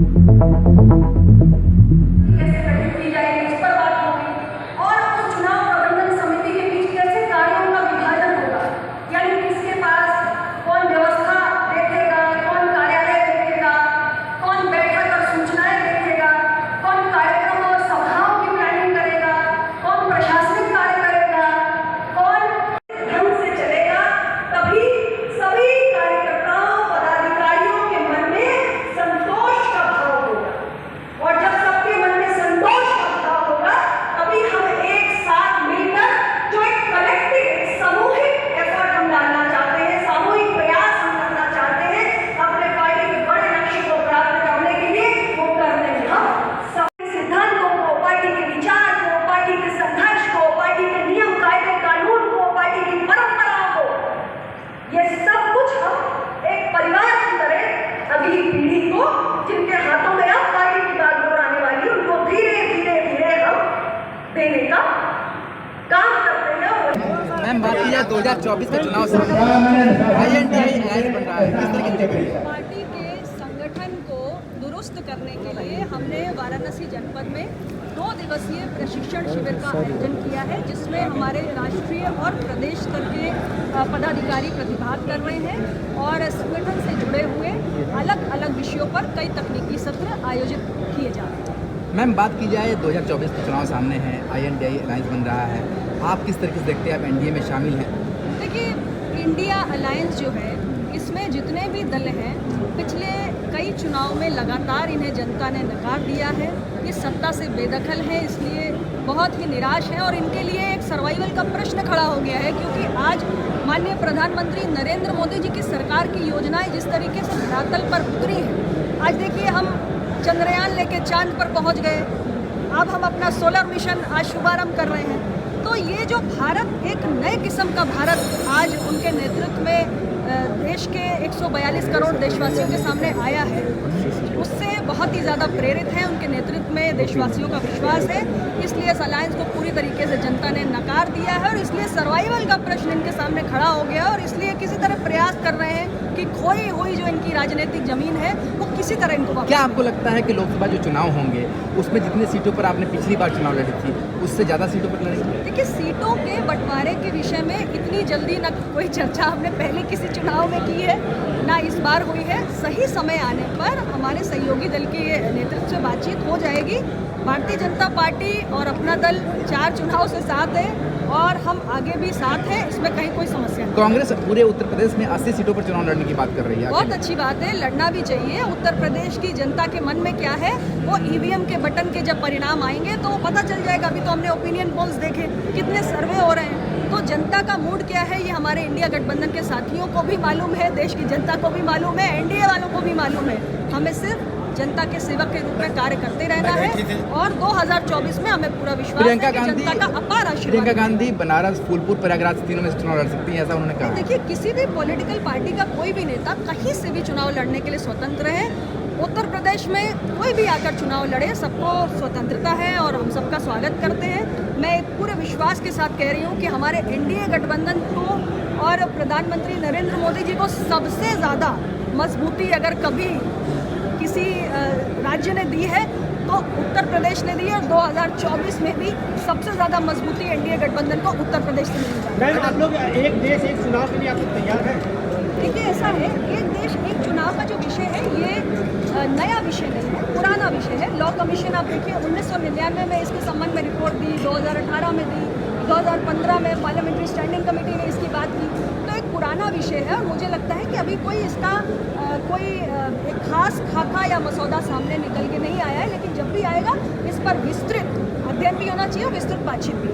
की जाएगी इस पर बात होगी और उस चुनाव प्रबंधन समिति के बीच कैसे कार्यों का विभाजन होगा, यानी किसके पास कौन व्यवस्था देखेगा, कौन कार्यालय देखेगा, कौन बैठक और सूचनाएं देखेगा, कौन कार्यक्रम और सभाओं की प्लानिंग करेगा, कौन प्रशासनिक कार्य करेगा, कौन ढंग से चलेगा, तभी सभी कार्यकर्ताओं पदाधिकारियों के मन में संतोष का भाव होगा। और जब सबके मन में संतोष का भाव होगा तभी हम एक साथ मिलकर जो एक कलेक्टिव सामूहिक एफर्ट हम डालना चाहते हैं, सामूहिक प्रयास हम करना चाहते हैं अपने पार्टी के बड़े लक्ष्य को प्राप्त करने के लिए, वो करने में हम सब सिद्धांतों को, पार्टी के विचार को, पार्टी के संघर्ष को, पार्टी के नियम कायदे कानून को, पार्टी की परंपराओं को, ये सब कुछ हम एक परिवार की तरह अगली पीढ़ी को, जिनके हाथों में अब पार्टी की बागडोर आने वाली है, उनको धीरे धीरे धीरे हम देने का काम करते हैं। मैम, बात की जाए 2024 के चुनाव से INDI अलायंस बन रहा है, किस तरह की देखिए? पार्टी के संगठन को दुरुस्त करने के लिए हमने वाराणसी जनपद में 2 दिवसीय प्रशिक्षण शिविर का आयोजन किया है, जिसमें हमारे राष्ट्रीय और प्रदेश स्तर के पदाधिकारी प्रतिभाग कर रहे हैं और संगठन से जुड़े हुए अलग अलग विषयों पर कई तकनीकी सत्र आयोजित किए जा रहे हैं। मैम, बात की जाए 2024 के चुनाव सामने हैं, INDI अलायंस बन रहा है, आप किस तरीके से देखते हैं? आप NDA में शामिल हैं? देखिए, इंडिया अलायंस जो है, इसमें जितने भी दल हैं, पिछले कई चुनाव में लगातार इन्हें जनता ने नकार दिया है। ये सत्ता से बेदखल है, इसलिए बहुत ही निराश है और इनके लिए एक सर्वाइवल का प्रश्न खड़ा हो गया है, क्योंकि आज माननीय प्रधानमंत्री नरेंद्र मोदी जी की सरकार की योजनाएं जिस तरीके से धरातल पर उतरी हैं, आज देखिए हम चंद्रयान लेके चांद पर पहुंच गए, अब हम अपना सोलर मिशन आज शुभारंभ कर रहे हैं। तो ये जो भारत, एक नए किस्म का भारत आज उनके नेतृत्व में देश के 142 करोड़ देशवासियों के सामने आया है, उससे बहुत ही ज़्यादा प्रेरित है। उनके नेतृत्व में देशवासियों का विश्वास है, इसलिए इस अलायंस को पूरी तरीके से जनता ने नकार दिया है और इसलिए सर्वाइवल का प्रश्न इनके सामने खड़ा हो गया और इसलिए किसी तरह प्रयास कर रहे हैं कि खोई हुई जो इनकी राजनीतिक जमीन है वो किसी तरह इनको वापस। क्या आपको लगता है कि लोकसभा जो चुनाव होंगे उसमें जितने सीटों पर आपने पिछली बार चुनाव लड़ी थी उससे ज़्यादा सीटों पर लड़ेंगे? देखिए, सीटों के बंटवारे के विषय में इतनी जल्दी ना कोई चर्चा हमने पहले किसी चुनाव में की है, ना इस बार हुई है। सही समय आने पर हमारे सहयोगी दल के नेतृत्व से बातचीत हो जाएगी। भारतीय जनता पार्टी और अपना दल 4 चुनाव से साथ है और हम आगे भी साथ हैं, इसमें कहीं कोई समस्या नहीं। कांग्रेस पूरे उत्तर प्रदेश में 80 सीटों पर चुनाव लड़ने की बात कर रही है। बहुत अच्छी बात है, लड़ना भी चाहिए। उत्तर प्रदेश की जनता के मन में क्या है, वो EVM के बटन के जब परिणाम आएंगे तो पता चल जाएगा। अभी तो हमने ओपिनियन पोल्स देखे, कितने सर्वे हो रहे हैं, तो जनता का मूड क्या है ये हमारे इंडिया गठबंधन के साथियों को भी मालूम है, देश की जनता को भी मालूम है, NDA वालों को भी मालूम है। हमें सिर्फ जनता के सेवक के रूप में कार्य करते रहना है और 2024 में हमें पूरा विश्वास है कि जनता का अपार आशीर्वाद। प्रियंका गांधी बनारस, फूलपुर, प्रयागराज तीनों में से चुनाव लड़ सकती हैं, ऐसा उन्होंने कहा। देखिए, किसी भी पॉलिटिकल पार्टी का कोई भी नेता कहीं से भी चुनाव लड़ने के लिए स्वतंत्र है। उत्तर प्रदेश में कोई भी आकर चुनाव लड़े, सबको स्वतंत्रता है और हम सबका स्वागत करते हैं। मैं पूरे विश्वास के साथ कह रही हूँ कि हमारे NDA गठबंधन को और प्रधानमंत्री नरेंद्र मोदी जी को सबसे ज़्यादा मजबूती अगर कभी किसी राज्य ने दी है तो उत्तर प्रदेश ने दी है और 2024 में भी सबसे ज़्यादा मजबूती NDA गठबंधन को उत्तर प्रदेश से मिली जाएगी। मैम, आप लोग एक देश एक चुनाव के लिए आप लोग तैयार हैं? देखिए, ऐसा है, एक देश एक चुनाव का जो विषय है ये नया विषय नहीं है, पुराना विषय है। लॉ कमीशन आप देखिए 1999 में इसके संबंध में रिपोर्ट दी, 2018 में दी, 2015 में पार्लियामेंट्री स्टैंडिंग कमेटी ने इसकी बात की। तो एक पुराना विषय है और मुझे लगता है कि अभी कोई इसका एक खास खाका या मसौदा सामने निकल के नहीं आया है, लेकिन जब भी आएगा इस पर विस्तृत अध्ययन भी होना चाहिए और विस्तृत बातचीत भी।